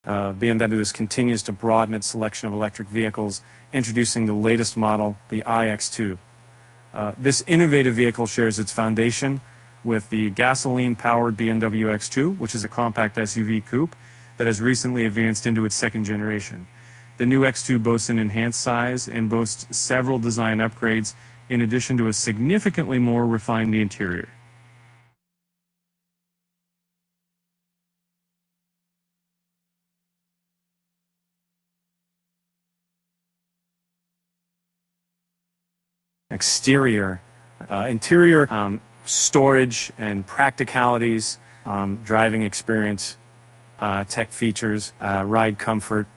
BMW continues to broaden its selection of electric vehicles, introducing the latest model, the iX2. This innovative vehicle shares its foundation with the gasoline-powered BMW X2, which is a compact SUV coupe that has recently advanced into its second generation. The new X2 boasts an enhanced size and boasts several design upgrades, in addition to a significantly more refined interior. Exterior, interior, storage and practicalities, driving experience, tech features, ride comfort,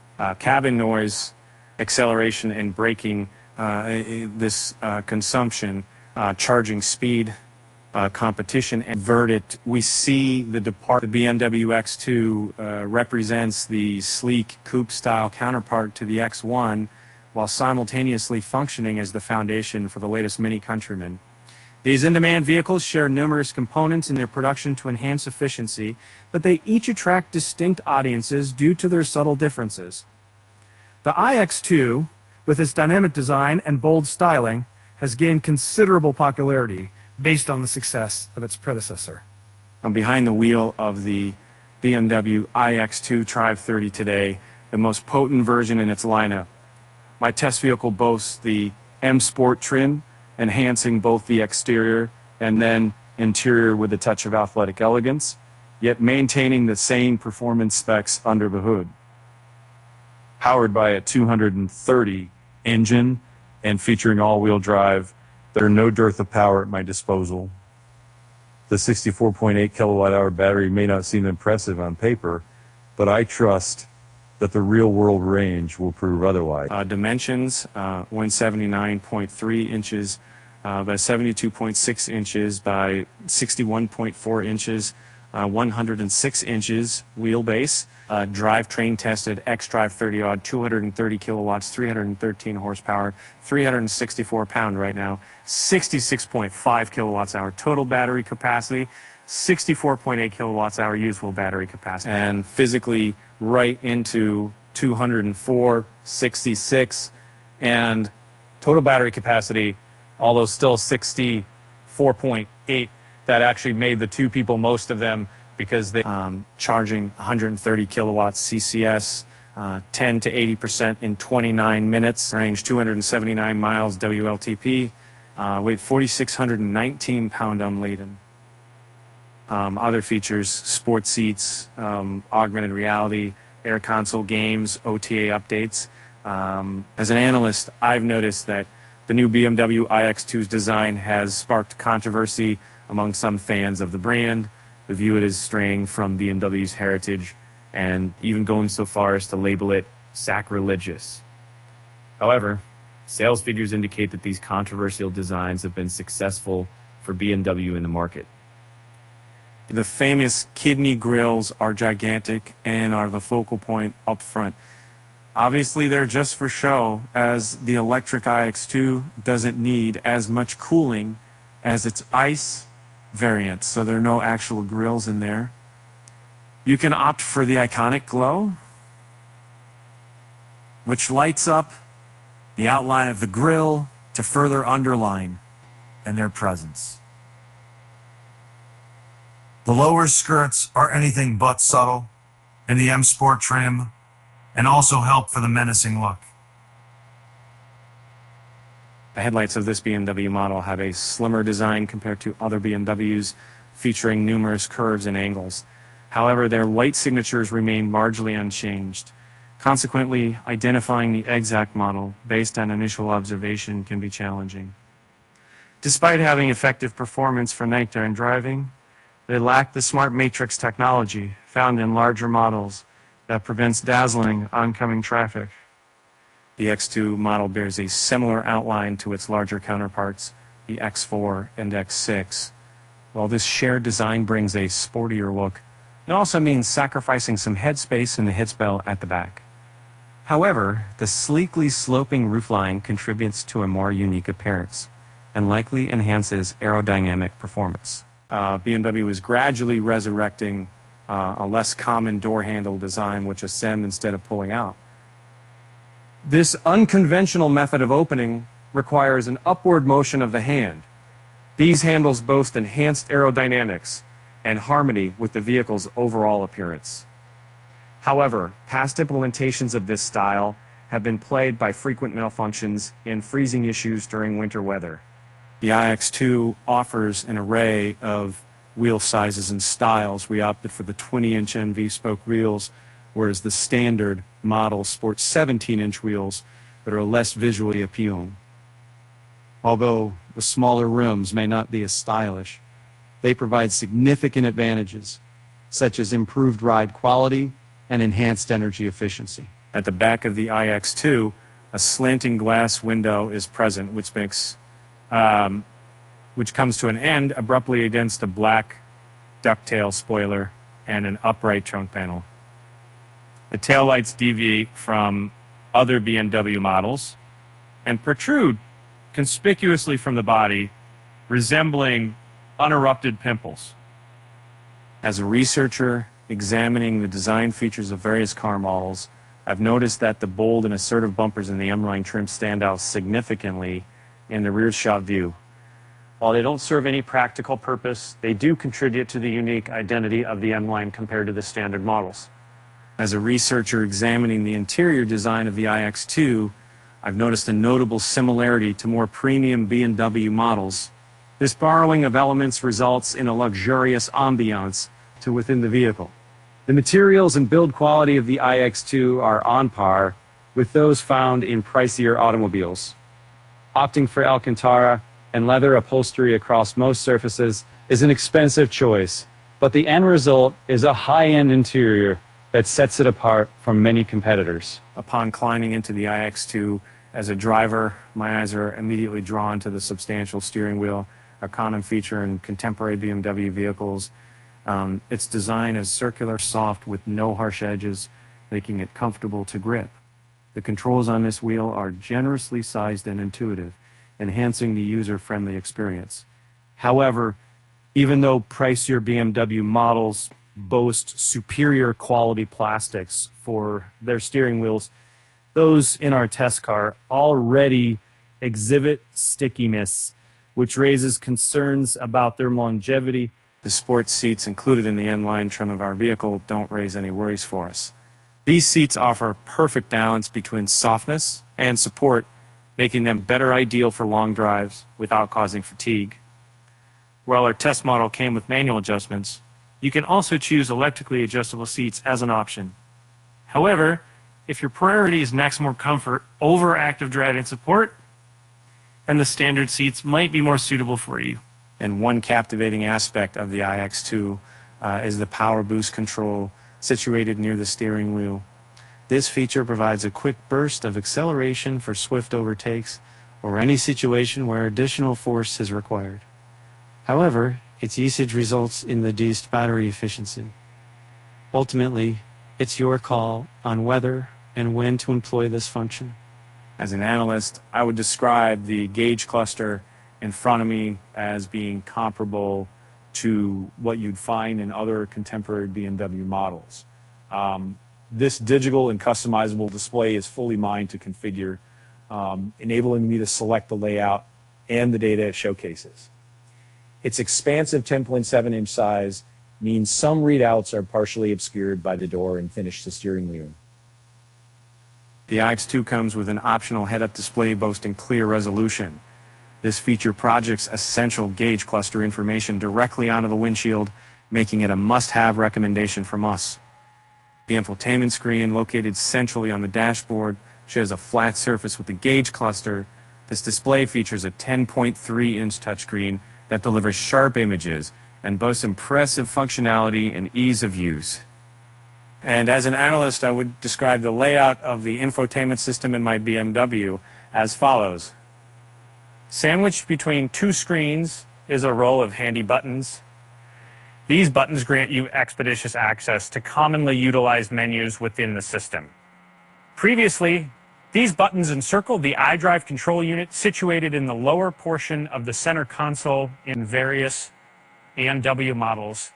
cabin noise, acceleration and braking, consumption, charging speed, competition, and verdict. We see the BMW X2 represents the sleek coupe-style counterpart to the X1, while simultaneously functioning as the foundation for the latest Mini Countryman. These in-demand vehicles share numerous components in their production to enhance efficiency, but they each attract distinct audiences due to their subtle differences. The iX2, with its dynamic design and bold styling, has gained considerable popularity based on the success of its predecessor. I'm behind the wheel of the BMW iX2 xDrive30 today, the most potent version in its lineup. My test vehicle boasts the M Sport trim, enhancing both the exterior and then interior with a touch of athletic elegance, yet maintaining the same performance specs under the hood. Powered by a 230 engine and featuring all-wheel drive, there are no dearth of power at my disposal. The 64.8 kilowatt-hour battery may not seem impressive on paper, but I trust that the real-world range will prove otherwise. Dimensions, 179.3 inches by 72.6 inches by 61.4 inches, 106 inches wheelbase, drivetrain tested xDrive30 odd, 230 kilowatts, 313 horsepower, 364 pound right now, 66.5 kilowatts hour total battery capacity, 64.8 kilowatts hour useful battery capacity, and physically right into 204, 66, and total battery capacity, although still 64.8. That actually made the two people most of them, because they charging 130 kilowatts CCS, 10 to 80% in 29 minutes, range 279 miles WLTP, weight 4,619 pound unladen. Other features: sports seats, augmented reality, air console, games, OTA updates. As an analyst, I've noticed that the new BMW iX2's design has sparked controversy among some fans of the brand. They view it as straying from BMW's heritage and even going so far as to label it sacrilegious. However, sales figures indicate that these controversial designs have been successful for BMW in the market. The famous kidney grills are gigantic and are the focal point up front. Obviously, they're just for show, as the electric iX2 doesn't need as much cooling as its ICE variant, so there are no actual grills in there. You can opt for the iconic glow, which lights up the outline of the grille to further underline their presence. The lower skirts are anything but subtle in the M Sport trim, and also help for the menacing look. The headlights of this BMW model have a slimmer design compared to other BMWs, featuring numerous curves and angles. However, their light signatures remain largely unchanged. Consequently, identifying the exact model based on initial observation can be challenging. Despite having effective performance for nighttime driving, they lack the smart matrix technology found in larger models that prevents dazzling oncoming traffic. The X2 model bears a similar outline to its larger counterparts, the X4 and X6. While this shared design brings a sportier look, it also means sacrificing some headspace in the headbell at the back. However, the sleekly sloping roofline contributes to a more unique appearance and likely enhances aerodynamic performance. BMW is gradually resurrecting a less common door handle design which ascend instead of pulling out. This unconventional method of opening requires an upward motion of the hand. These handles boast enhanced aerodynamics and harmony with the vehicle's overall appearance. However, past implementations of this style have been plagued by frequent malfunctions and freezing issues during winter weather. The iX2 offers an array of wheel sizes and styles. We opted for the 20-inch NV spoke wheels, whereas the standard model sports 17-inch wheels that are less visually appealing. Although the smaller rims may not be as stylish, they provide significant advantages, such as improved ride quality and enhanced energy efficiency. At the back of the iX2, a slanting glass window is present, which comes to an end abruptly against a black ducktail spoiler and an upright trunk panel. The taillights deviate from other BMW models and protrude conspicuously from the body, resembling unerupted pimples. As a researcher examining the design features of various car models, I've noticed that the bold and assertive bumpers in the M-Line trim stand out significantly in the rear shot view. While they don't serve any practical purpose, they do contribute to the unique identity of the M-Line compared to the standard models. As a researcher examining the interior design of the iX2, I've noticed a notable similarity to more premium BMW models. This borrowing of elements results in a luxurious ambiance to within the vehicle. The materials and build quality of the iX2 are on par with those found in pricier automobiles. Opting for Alcantara and leather upholstery across most surfaces is an expensive choice, but the end result is a high-end interior that sets it apart from many competitors. Upon climbing into the iX2 as a driver, my eyes are immediately drawn to the substantial steering wheel, a common feature in contemporary BMW vehicles. Its design is circular, soft, with no harsh edges, making it comfortable to grip. The controls on this wheel are generously sized and intuitive, enhancing the user-friendly experience. However, even though pricier BMW models boast superior quality plastics for their steering wheels, those in our test car already exhibit stickiness, which raises concerns about their longevity. The sports seats included in the M-Line trim of our vehicle don't raise any worries for us. These seats offer a perfect balance between softness and support, making them better ideal for long drives without causing fatigue. While our test model came with manual adjustments, you can also choose electrically adjustable seats as an option. However, if your priority is maximum comfort over active driving support, then the standard seats might be more suitable for you. And one captivating aspect of the iX2 is the power boost control situated near the steering wheel. This feature provides a quick burst of acceleration for swift overtakes or any situation where additional force is required. However, its usage results in reduced battery efficiency. Ultimately, it's your call on whether and when to employ this function. As an analyst, I would describe the gauge cluster in front of me as being comparable to what you'd find in other contemporary BMW models. This digital and customizable display is fully mine to configure, enabling me to select the layout and the data it showcases. Its expansive 10.7-inch size means some readouts are partially obscured by the door and finish the steering wheel. The iX2 comes with an optional head-up display boasting clear resolution. This feature projects essential gauge cluster information directly onto the windshield, making it a must-have recommendation from us. The infotainment screen, located centrally on the dashboard, shows a flat surface with the gauge cluster. This display features a 10.3-inch touchscreen that delivers sharp images and boasts impressive functionality and ease of use. And as an analyst, I would describe the layout of the infotainment system in my BMW as follows. Sandwiched between two screens is a row of handy buttons. These buttons grant you expeditious access to commonly utilized menus within the system. Previously, these buttons encircled the iDrive control unit situated in the lower portion of the center console in various BMW models,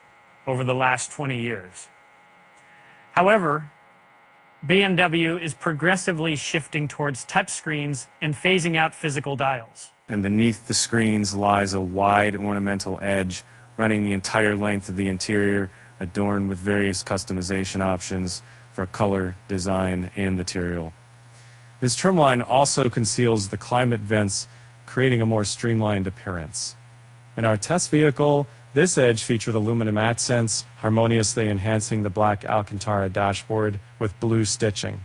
over the last 20 years. However, BMW is progressively shifting towards touchscreens and phasing out physical dials. And beneath the screens lies a wide ornamental edge running the entire length of the interior, adorned with various customization options for color, design, and material. This trimline also conceals the climate vents, creating a more streamlined appearance. In our test vehicle, this edge featured aluminum accents, harmoniously enhancing the black Alcantara dashboard with blue stitching.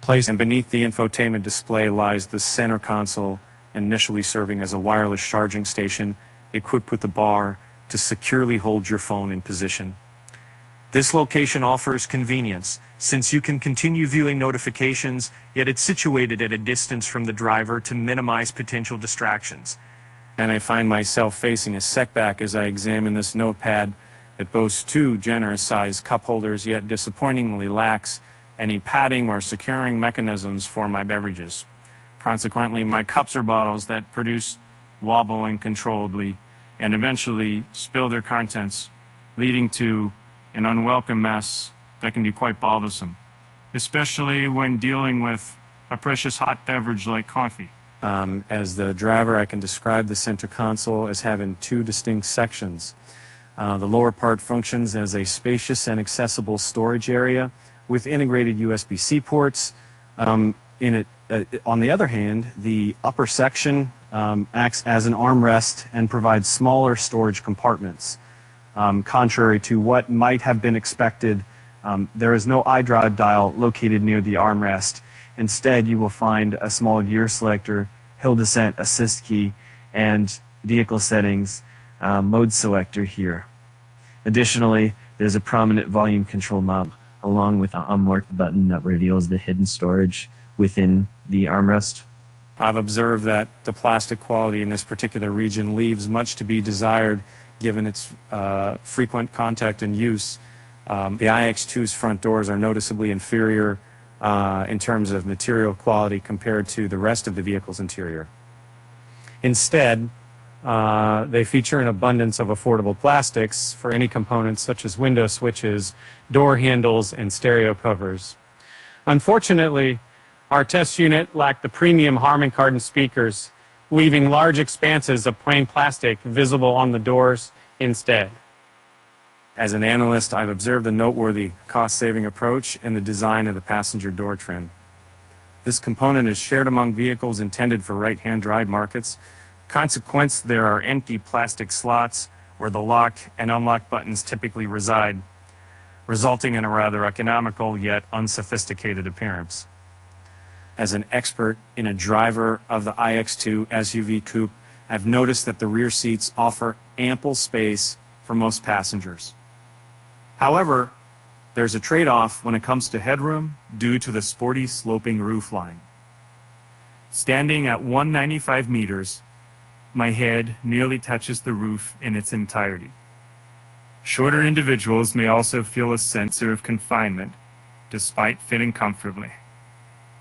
Placed and beneath the infotainment display lies the center console, initially serving as a wireless charging station, equipped with a bar to securely hold your phone in position. This location offers convenience, since you can continue viewing notifications, yet it's situated at a distance from the driver to minimize potential distractions. And I find myself facing a setback as I examine this notepad that boasts two generous-sized cup holders, yet disappointingly lacks any padding or securing mechanisms for my beverages. Consequently, my cups are bottles that produce wobble uncontrollably and eventually spill their contents, leading to an unwelcome mess that can be quite bothersome, especially when dealing with a precious hot beverage like coffee. As the driver, I can describe the center console as having two distinct sections. The lower part functions as a spacious and accessible storage area with integrated USB-C ports. On the other hand, the upper section acts as an armrest and provides smaller storage compartments. Contrary to what might have been expected, there is no iDrive dial located near the armrest. Instead, you will find a small gear selector, hill descent assist key, and vehicle settings mode selector here. Additionally, there's a prominent volume control knob along with an unmarked button that reveals the hidden storage within the armrest. I've observed that the plastic quality in this particular region leaves much to be desired given its frequent contact and use. The iX2's front doors are noticeably inferior in terms of material quality compared to the rest of the vehicle's interior. Instead, they feature an abundance of affordable plastics for any components such as window switches, door handles, and stereo covers. Unfortunately, our test unit lacked the premium Harman Kardon speakers, leaving large expanses of plain plastic visible on the doors instead. As an analyst, I've observed a noteworthy cost-saving approach in the design of the passenger door trim. This component is shared among vehicles intended for right-hand drive markets. Consequently, there are empty plastic slots where the lock and unlock buttons typically reside, resulting in a rather economical yet unsophisticated appearance. As an expert and a driver of the iX2 SUV coupe, I've noticed that the rear seats offer ample space for most passengers. However, there's a trade-off when it comes to headroom due to the sporty sloping roofline. Standing at 195 meters, my head nearly touches the roof in its entirety. Shorter individuals may also feel a sense of confinement, despite fitting comfortably.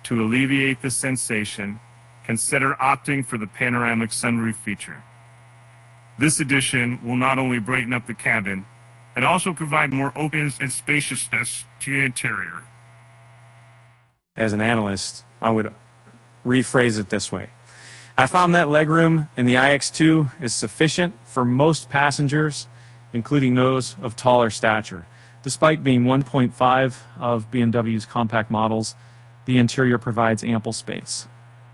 To alleviate this sensation, consider opting for the panoramic sunroof feature. This addition will not only brighten up the cabin, it also provide more openness and spaciousness to the interior. As an analyst, I would rephrase it this way. I found that legroom in the iX2 is sufficient for most passengers, including those of taller stature. Despite being 1.5 of BMW's compact models, the interior provides ample space.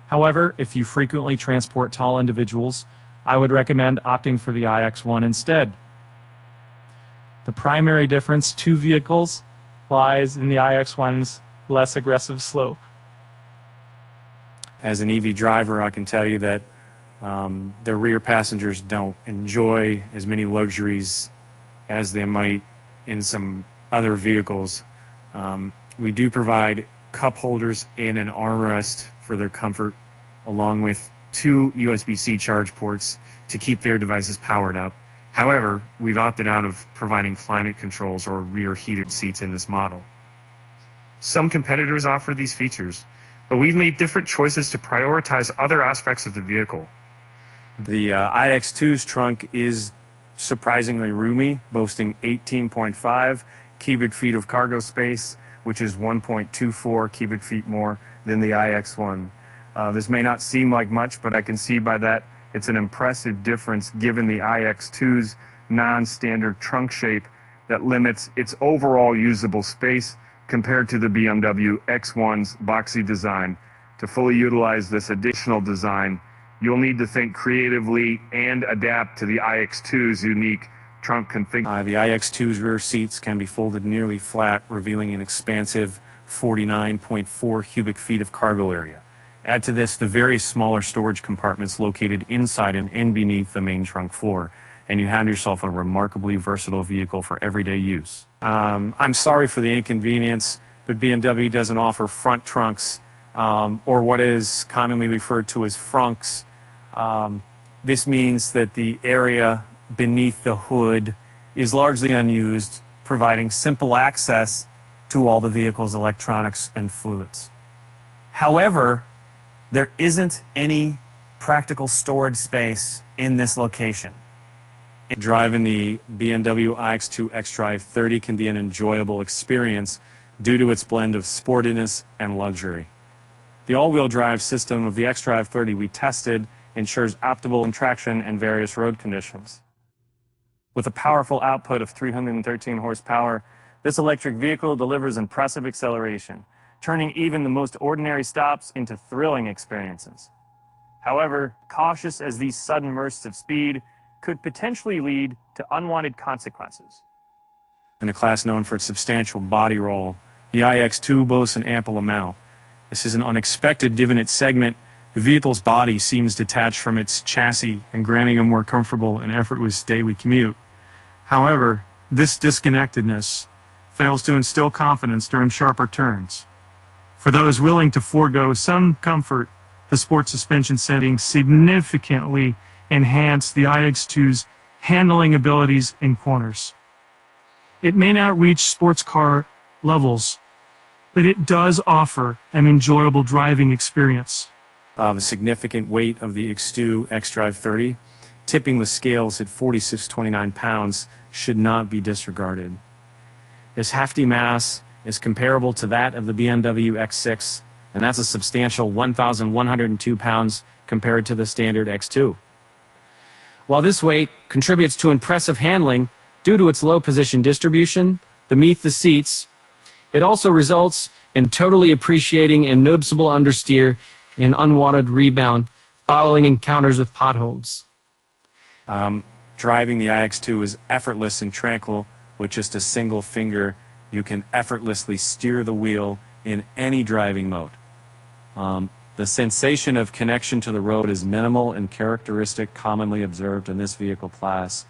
However, if you frequently transport tall individuals, I would recommend opting for the iX1 instead. The primary difference to vehicles lies in the iX1's less aggressive slope. As an EV driver, I can tell you that the rear passengers don't enjoy as many luxuries as they might in some other vehicles. We do provide cup holders and an armrest for their comfort, along with two USB-C charge ports to keep their devices powered up. However, we've opted out of providing climate controls or rear heated seats in this model. Some competitors offer these features, but we've made different choices to prioritize other aspects of the vehicle. The iX2's trunk is surprisingly roomy, boasting 18.5 cubic feet of cargo space, which is 1.24 cubic feet more than the iX1. This may not seem like much, but I can see by that it's an impressive difference given the iX2's non-standard trunk shape that limits its overall usable space compared to the BMW X1's boxy design. To fully utilize this additional design, you'll need to think creatively and adapt to the iX2's unique trunk configuration. The iX2's rear seats can be folded nearly flat, revealing an expansive 49.4 cubic feet of cargo area. Add to this the very smaller storage compartments located inside and beneath the main trunk floor, and you have yourself a remarkably versatile vehicle for everyday use. I'm sorry for the inconvenience, but BMW doesn't offer front trunks, or what is commonly referred to as frunks. This means that the area beneath the hood is largely unused, providing simple access to all the vehicle's electronics and fluids. However, there isn't any practical storage space in this location. Driving the BMW iX2 xDrive30 can be an enjoyable experience due to its blend of sportiness and luxury. The all-wheel drive system of the xDrive30 we tested ensures optimal traction in various road conditions. With a powerful output of 313 horsepower, this electric vehicle delivers impressive acceleration, turning even the most ordinary stops into thrilling experiences. However, cautious as these sudden bursts of speed could potentially lead to unwanted consequences. In a class known for its substantial body roll, the iX2 boasts an ample amount. This is an unexpected given its segment. The vehicle's body seems detached from its chassis and granting a more comfortable and effortless daily commute. However, this disconnectedness fails to instill confidence during sharper turns. For those willing to forego some comfort, the sport suspension settings significantly enhance the iX2's handling abilities in corners. It may not reach sports car levels, but it does offer an enjoyable driving experience. The significant weight of the X2 xDrive30, tipping the scales at 4,629 pounds, should not be disregarded. This hefty mass is comparable to that of the BMW X6, and that's a substantial 1,102 pounds compared to the standard X2. While this weight contributes to impressive handling due to its low position distribution beneath the seats, it also results in totally appreciating and noticeable understeer and unwanted rebound following encounters with potholes. Driving the iX2 is effortless and tranquil. With just a single finger, you can effortlessly steer the wheel in any driving mode. The sensation of connection to the road is minimal and characteristic commonly observed in this vehicle class.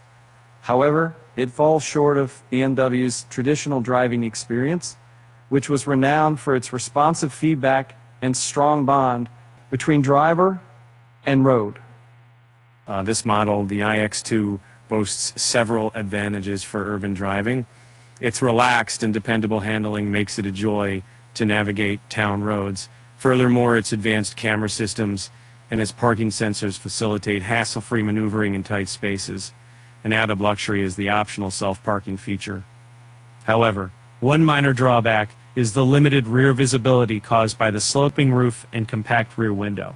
However, it falls short of BMW's traditional driving experience, which was renowned for its responsive feedback and strong bond between driver and road. This model, the iX2, boasts several advantages for urban driving. Its relaxed and dependable handling makes it a joy to navigate town roads. Furthermore, its advanced camera systems and its parking sensors facilitate hassle-free maneuvering in tight spaces. An added luxury is the optional self-parking feature. However, one minor drawback is the limited rear visibility caused by the sloping roof and compact rear window.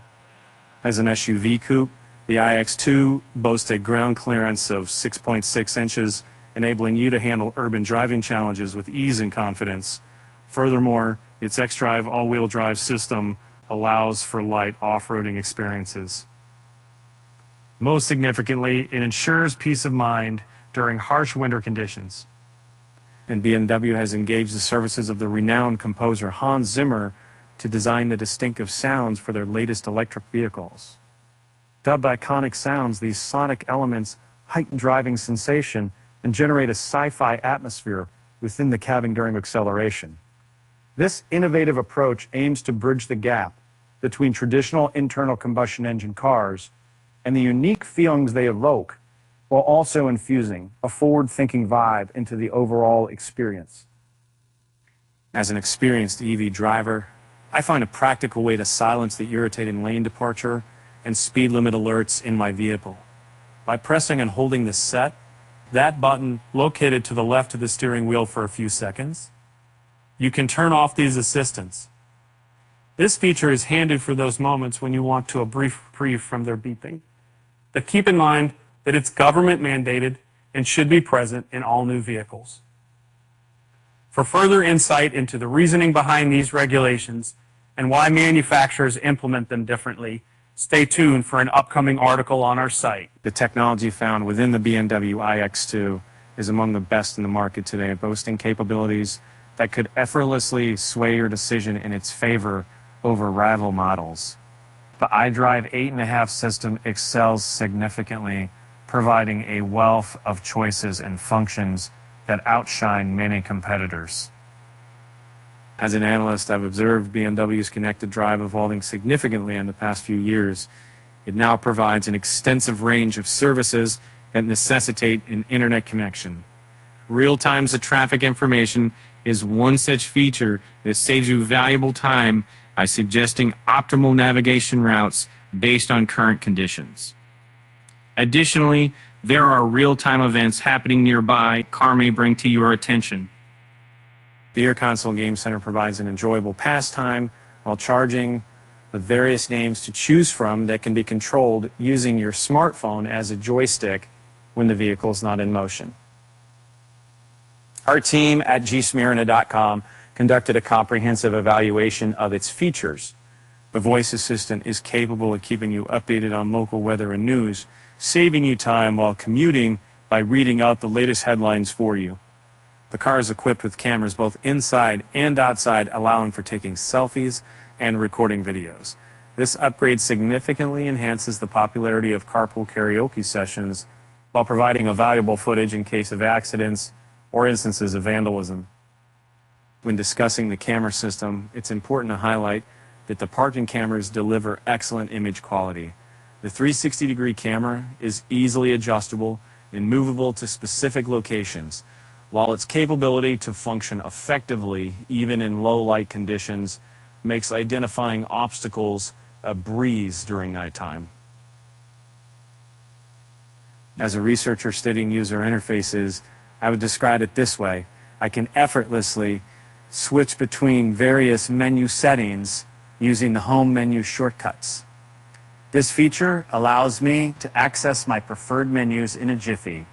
As an SUV-coupe, the iX2 boasts a ground clearance of 6.6 inches, enabling you to handle urban driving challenges with ease and confidence. Furthermore, its xDrive all-wheel drive system allows for light off-roading experiences. Most significantly, it ensures peace of mind during harsh winter conditions. And BMW has engaged the services of the renowned composer Hans Zimmer to design the distinctive sounds for their latest electric vehicles. Dubbed iconic sounds, these sonic elements heighten driving sensation and generate a sci-fi atmosphere within the cabin during acceleration. This innovative approach aims to bridge the gap between traditional internal combustion engine cars and the unique feelings they evoke, while also infusing a forward-thinking vibe into the overall experience. As an experienced EV driver, I find a practical way to silence the irritating lane departure and speed limit alerts in my vehicle. By pressing and holding this set, that button located to the left of the steering wheel for a few seconds, you can turn off these assistants. This feature is handy for those moments when you want to a brief reprieve from their beeping. But keep in mind that it's government mandated and should be present in all new vehicles. For further insight into the reasoning behind these regulations and why manufacturers implement them differently, stay tuned for an upcoming article on our site. The technology found within the BMW iX2 is among the best in the market today, boasting capabilities that could effortlessly sway your decision in its favor over rival models. The iDrive 8.5 system excels significantly, providing a wealth of choices and functions that outshine many competitors. As an analyst, I've observed BMW's connected drive evolving significantly in the past few years. It now provides an extensive range of services that necessitate an internet connection. Real-time traffic information is one such feature that saves you valuable time by suggesting optimal navigation routes based on current conditions. Additionally, there are real-time events happening nearby car may bring to your attention. The Ear Console Game Center provides an enjoyable pastime while charging with various games to choose from that can be controlled using your smartphone as a joystick when the vehicle is not in motion. Our team at gsmyrna.com conducted a comprehensive evaluation of its features. The voice assistant is capable of keeping you updated on local weather and news, saving you time while commuting by reading out the latest headlines for you. The car is equipped with cameras both inside and outside, allowing for taking selfies and recording videos. This upgrade significantly enhances the popularity of carpool karaoke sessions while providing a valuable footage in case of accidents or instances of vandalism. When discussing the camera system, it's important to highlight that the parking cameras deliver excellent image quality. The 360-degree camera is easily adjustable and movable to specific locations, while its capability to function effectively even in low light conditions makes identifying obstacles a breeze during nighttime. As a researcher studying user interfaces, I would describe it this way: I can effortlessly switch between various menu settings using the home menu shortcuts. This feature allows me to access my preferred menus in a jiffy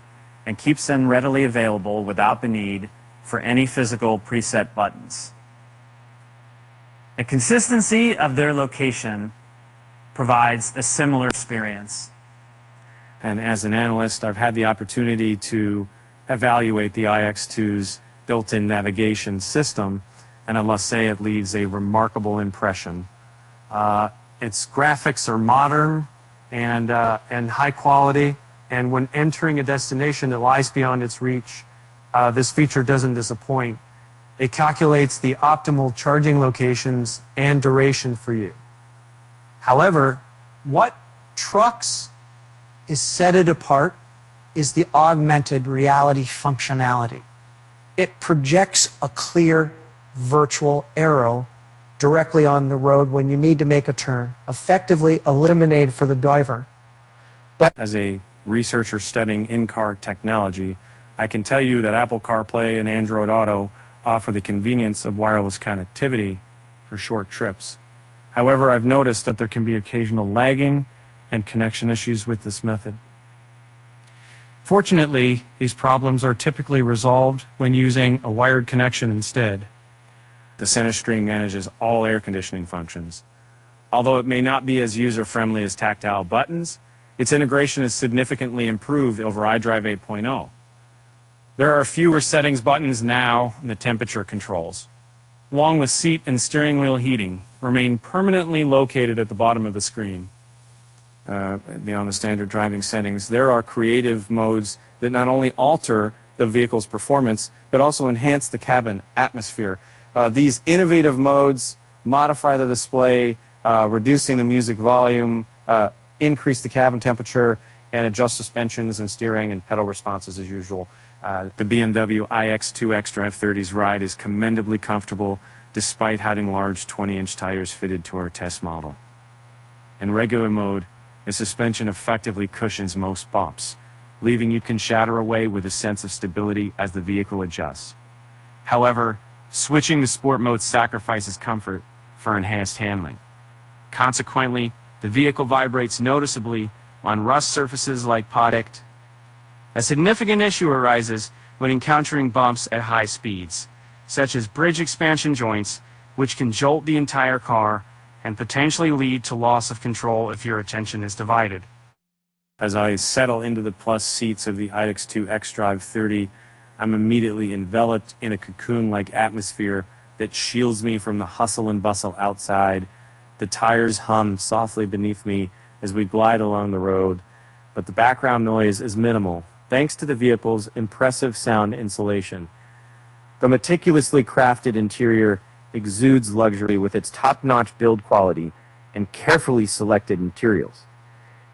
and keeps them readily available without the need for any physical preset buttons. The consistency of their location provides a similar experience. And as an analyst, I've had the opportunity to evaluate the iX2's built-in navigation system, and I must say it leaves a remarkable impression. Its graphics are modern and high quality, and when entering a destination that lies beyond its reach, this feature doesn't disappoint. It calculates the optimal charging locations and duration for you. However, what trucks is set it apart is the augmented reality functionality. It projects a clear virtual arrow directly on the road when you need to make a turn, effectively eliminated for the driver. But as a researcher studying in-car technology, I can tell you that Apple CarPlay and Android Auto offer the convenience of wireless connectivity for short trips. However, I've noticed that there can be occasional lagging and connection issues with this method. Fortunately, these problems are typically resolved when using a wired connection instead. The center screen manages all air conditioning functions. Although it may not be as user-friendly as tactile buttons, its integration is significantly improved over iDrive 8.0. There are fewer settings buttons now in the temperature controls, along with seat and steering wheel heating, remain permanently located at the bottom of the screen. Beyond the standard driving settings, there are creative modes that not only alter the vehicle's performance, but also enhance the cabin atmosphere. These innovative modes modify the display, reducing the music volume, increase the cabin temperature, and adjust suspensions and steering and pedal responses as usual. The BMW iX2 xDrive30's ride is commendably comfortable despite having large 20-inch tires fitted to our test model. In regular mode, the suspension effectively cushions most bumps, leaving you can shatter away with a sense of stability as the vehicle adjusts. However, switching to sport mode sacrifices comfort for enhanced handling. Consequently, the vehicle vibrates noticeably on rough surfaces like product. A significant issue arises when encountering bumps at high speeds, such as bridge expansion joints, which can jolt the entire car and potentially lead to loss of control if your attention is divided. As I settle into the plus seats of the iX2 xDrive30, I'm immediately enveloped in a cocoon-like atmosphere that shields me from the hustle and bustle outside. The tires hum softly beneath me as we glide along the road, but the background noise is minimal, thanks to the vehicle's impressive sound insulation. The meticulously crafted interior exudes luxury with its top-notch build quality and carefully selected materials.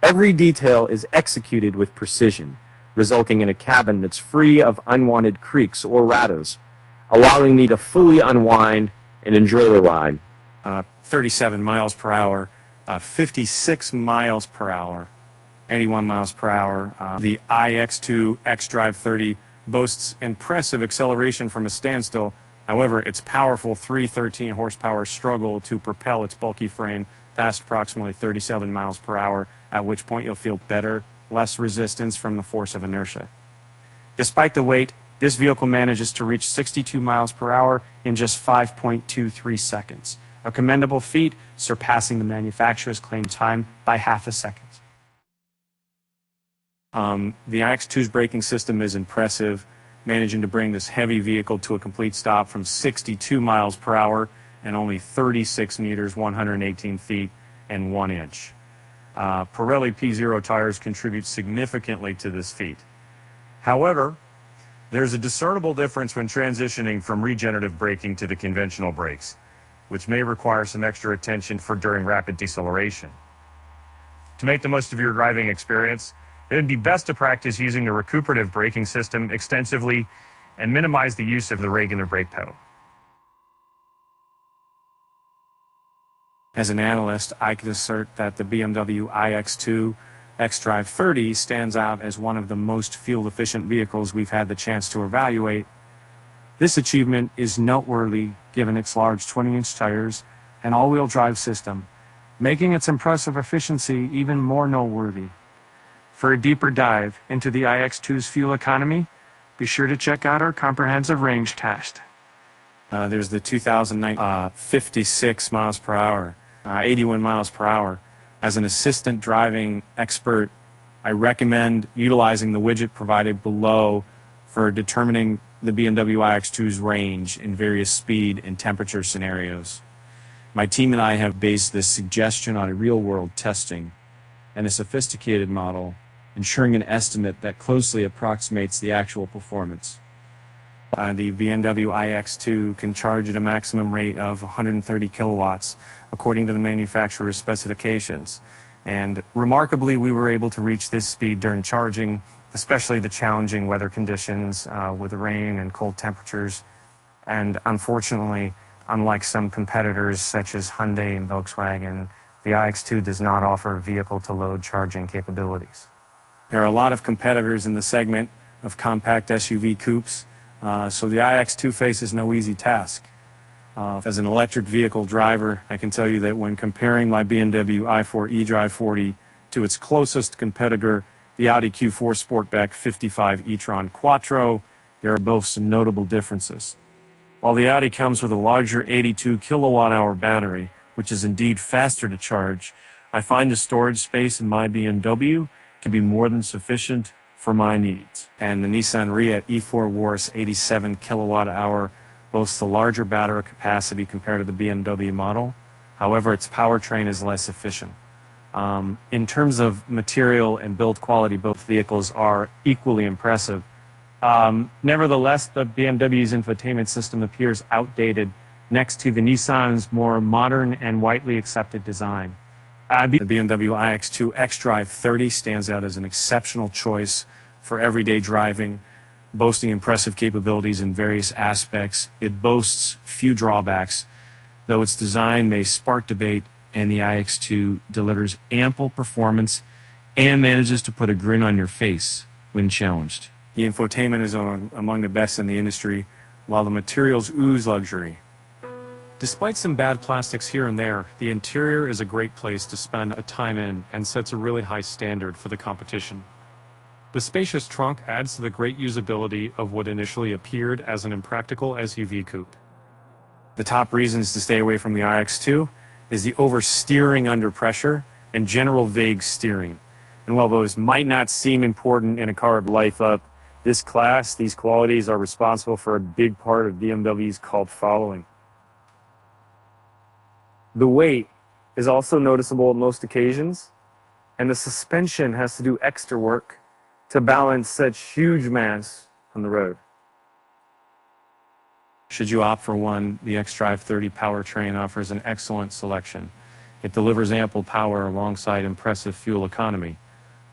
Every detail is executed with precision, resulting in a cabin that's free of unwanted creaks or rattles, allowing me to fully unwind and enjoy the ride. 37 miles per hour, 56 miles per hour, 81 miles per hour. The iX2 xDrive30 boasts impressive acceleration from a standstill. However, its powerful 313 horsepower struggle to propel its bulky frame past approximately 37 miles per hour, at which point you'll feel less resistance from the force of inertia. Despite the weight, this vehicle manages to reach 62 miles per hour in just 5.23 seconds, a commendable feat, surpassing the manufacturer's claimed time by half a second. The iX2's braking system is impressive, managing to bring this heavy vehicle to a complete stop from 62 miles per hour and only 36 meters, 118 feet, and 1 inch. Pirelli P0 tires contribute significantly to this feat. However, there's a discernible difference when transitioning from regenerative braking to the conventional brakes, which may require some extra attention during rapid deceleration. To make the most of your driving experience, it would be best to practice using the recuperative braking system extensively and minimize the use of the regular brake pedal. As an analyst, I can assert that the BMW iX2 xDrive30 stands out as one of the most fuel-efficient vehicles we've had the chance to evaluate. This achievement is noteworthy given its large 20-inch tires and all-wheel drive system, making its impressive efficiency even more noteworthy. For a deeper dive into the iX2's fuel economy, be sure to check out our comprehensive range test. There's the 2009 56 miles per hour, 81 miles per hour. As an assistant driving expert, I recommend utilizing the widget provided below for determining the BMW iX2's range in various speed and temperature scenarios. My team and I have based this suggestion on a real-world testing and a sophisticated model, ensuring an estimate that closely approximates the actual performance. The BMW iX2 can charge at a maximum rate of 130 kilowatts, according to the manufacturer's specifications. And remarkably, we were able to reach this speed during charging, especially the challenging weather conditions with the rain and cold temperatures. And unfortunately, unlike some competitors such as Hyundai and Volkswagen, the iX2 does not offer vehicle-to-load charging capabilities. There are a lot of competitors in the segment of compact SUV coupes, so the iX2 faces no easy task. As an electric vehicle driver, I can tell you that when comparing my BMW i4 xDrive30 to its closest competitor, the Audi Q4 Sportback 55 e-tron Quattro, there are both some notable differences. While the Audi comes with a larger 82 kilowatt-hour battery, which is indeed faster to charge, I find the storage space in my BMW can be more than sufficient for my needs. And the Nissan Riet E4 Wars 87 kilowatt-hour boasts a larger battery capacity compared to the BMW model. However, its powertrain is less efficient. In terms of material and build quality, both vehicles are equally impressive. Nevertheless, the BMW's infotainment system appears outdated next to the Nissan's more modern and widely accepted design. The BMW iX2 xDrive30 stands out as an exceptional choice for everyday driving, boasting impressive capabilities in various aspects. It boasts few drawbacks, though its design may spark debate, and the iX2 delivers ample performance and manages to put a grin on your face when challenged. The infotainment is among the best in the industry, while the materials ooze luxury. Despite some bad plastics here and there, the interior is a great place to spend a time in and sets a really high standard for the competition. The spacious trunk adds to the great usability of what initially appeared as an impractical SUV coupe. The top reasons to stay away from the iX2 is the oversteering under pressure and general vague steering. And while those might not seem important in a car of life up, these qualities are responsible for a big part of BMW's cult following. The weight is also noticeable at most occasions, and the suspension has to do extra work to balance such huge mass on the road. Should you opt for one, the xDrive30 powertrain offers an excellent selection. It delivers ample power alongside impressive fuel economy.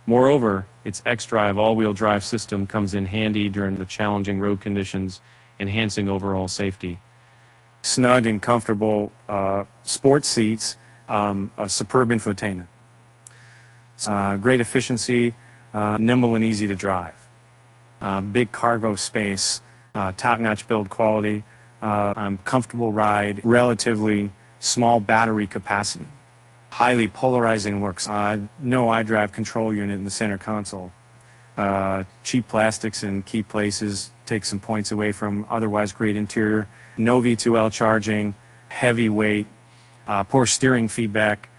Moreover, its xDrive all-wheel drive system comes in handy during the challenging road conditions, enhancing overall safety. Snug and comfortable sports seats, a superb infotainment. Great efficiency, nimble and easy to drive. Big cargo space, top-notch build quality, comfortable ride, relatively small battery capacity. Highly polarizing looks. No iDrive control unit in the center console. Cheap plastics in key places take some points away from otherwise great interior. No V2L charging, heavy weight, poor steering feedback,